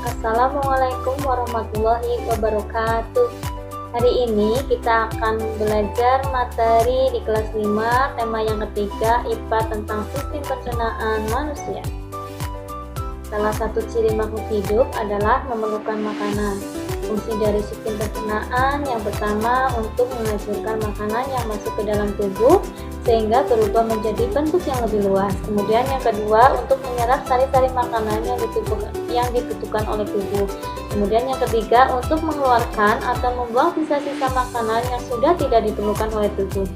Assalamualaikum warahmatullahi wabarakatuh. Hari ini kita akan belajar materi di kelas 5, tema yang ketiga, IPA tentang sistem pencernaan manusia. Salah satu ciri makhluk hidup adalah memerlukan makanan. Fungsi dari sistem pencernaan yang pertama untuk menghancurkan makanan yang masuk ke dalam tubuh sehingga berubah menjadi bentuk yang lebih luas. Kemudian yang kedua untuk menyerap sari-sari makanan yang dibutuhkan oleh tubuh. Kemudian yang ketiga untuk mengeluarkan atau membuang sisa-sisa makanan yang sudah tidak diperlukan oleh tubuh.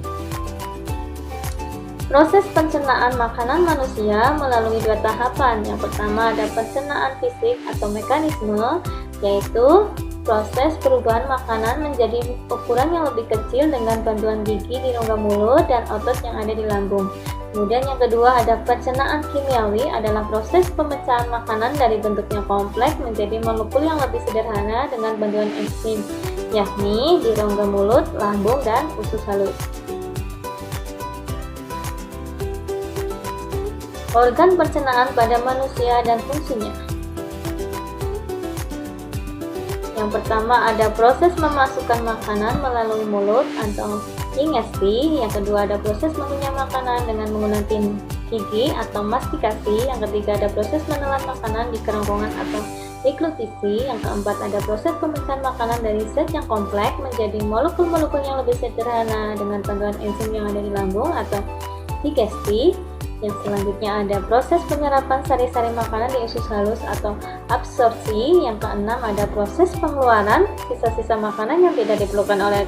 Proses pencernaan makanan manusia melalui dua tahapan. Yang pertama ada pencernaan fisik atau mekanisme, yaitu proses perubahan makanan menjadi ukuran yang lebih kecil dengan bantuan gigi di rongga mulut dan otot yang ada di lambung. Kemudian yang kedua ada pencernaan kimiawi, adalah proses pemecahan makanan dari bentuknya kompleks menjadi molekul yang lebih sederhana dengan bantuan enzim, yakni di rongga mulut, lambung, dan usus halus. Organ pencernaan pada manusia dan fungsinya. Yang pertama ada proses memasukkan makanan melalui mulut atau ingesti. Yang kedua ada proses mengunyah makanan dengan menggunakan gigi atau mastikasi. Yang ketiga ada proses menelan makanan di kerongkongan atau deglutisi. Yang keempat ada proses pemecahan makanan dari zat yang kompleks menjadi molekul-molekul yang lebih sederhana dengan bantuan enzim yang ada di lambung atau digesti. Yang selanjutnya ada proses penyerapan sari-sari makanan di usus halus atau absorpsi. Yang keenam ada proses pengeluaran sisa-sisa makanan yang tidak diperlukan oleh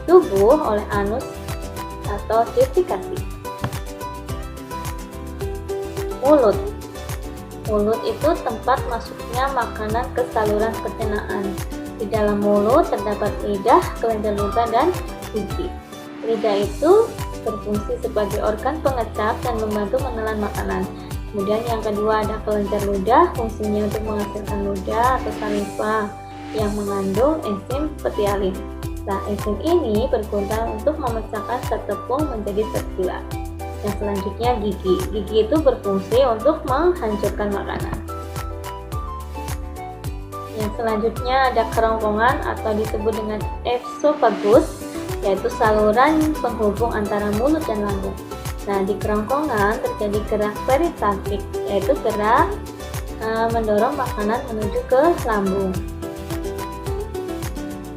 tubuh oleh anus atau defekasi. Mulut. Mulut itu tempat masuknya makanan ke saluran pencernaan. Di dalam mulut terdapat lidah, kelenjar ludah, dan gigi. Lidah itu berfungsi sebagai organ pengecap dan membantu menelan makanan. Kemudian yang kedua ada kelenjar ludah, fungsinya untuk menghasilkan ludah atau saliva yang mengandung enzim petialin. Nah, enzim ini berguna untuk memecahkan zat tepung menjadi zat gula. Yang selanjutnya gigi. Gigi itu berfungsi untuk menghancurkan makanan. Yang selanjutnya ada kerongkongan atau disebut dengan esophagus, yaitu saluran penghubung antara mulut dan lambung. Nah, di kerongkongan terjadi gerak peristaltik, yaitu gerak mendorong makanan menuju ke lambung.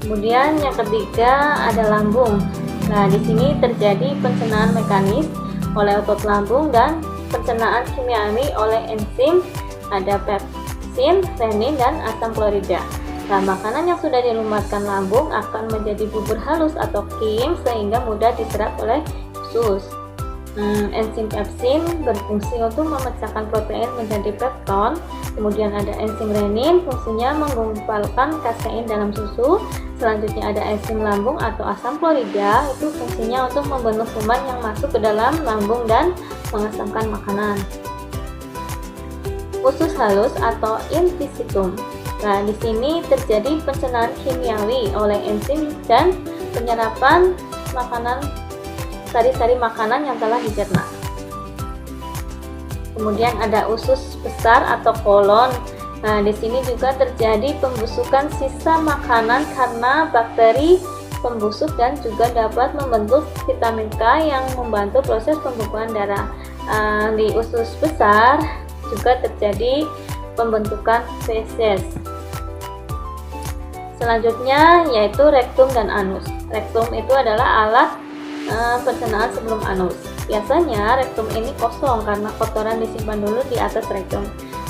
Kemudian yang ketiga ada lambung. Nah, di sini terjadi pencernaan mekanis oleh otot lambung dan pencernaan kimiawi oleh enzim, ada pepsin, renin, dan asam klorida. Nah, makanan yang sudah dilumatkan lambung akan menjadi bubur halus atau kim sehingga mudah diserap oleh usus. Enzim pepsin berfungsi untuk memecahkan protein menjadi pepton. Kemudian ada enzim renin, fungsinya menggumpalkan kasein dalam susu. Selanjutnya ada enzim lambung atau asam klorida, itu fungsinya untuk membunuh kuman yang masuk ke dalam lambung dan mengasamkan makanan. Usus halus atau intestitum. Nah, di sini terjadi pencernaan kimiawi oleh enzim dan penyerapan makanan, sari-sari makanan yang telah dicerna. Kemudian ada usus besar atau kolon. Nah, di sini juga terjadi pembusukan sisa makanan karena bakteri pembusuk dan juga dapat membentuk vitamin K yang membantu proses pembekuan darah. Di usus besar juga terjadi pembentukan feses. Selanjutnya yaitu rektum dan anus. Rektum itu adalah alat pencernaan sebelum anus. Biasanya rektum ini kosong karena kotoran disimpan dulu di atas rektum.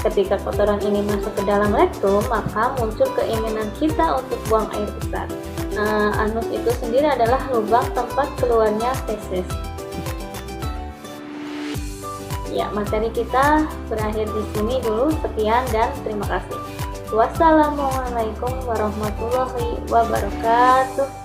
Ketika kotoran ini masuk ke dalam rektum, maka muncul keinginan kita untuk buang air besar. Anus itu sendiri adalah lubang tempat keluarnya feses. Ya, materi kita berakhir di sini dulu. Sekian dan terima kasih. Wassalamualaikum warahmatullahi wabarakatuh.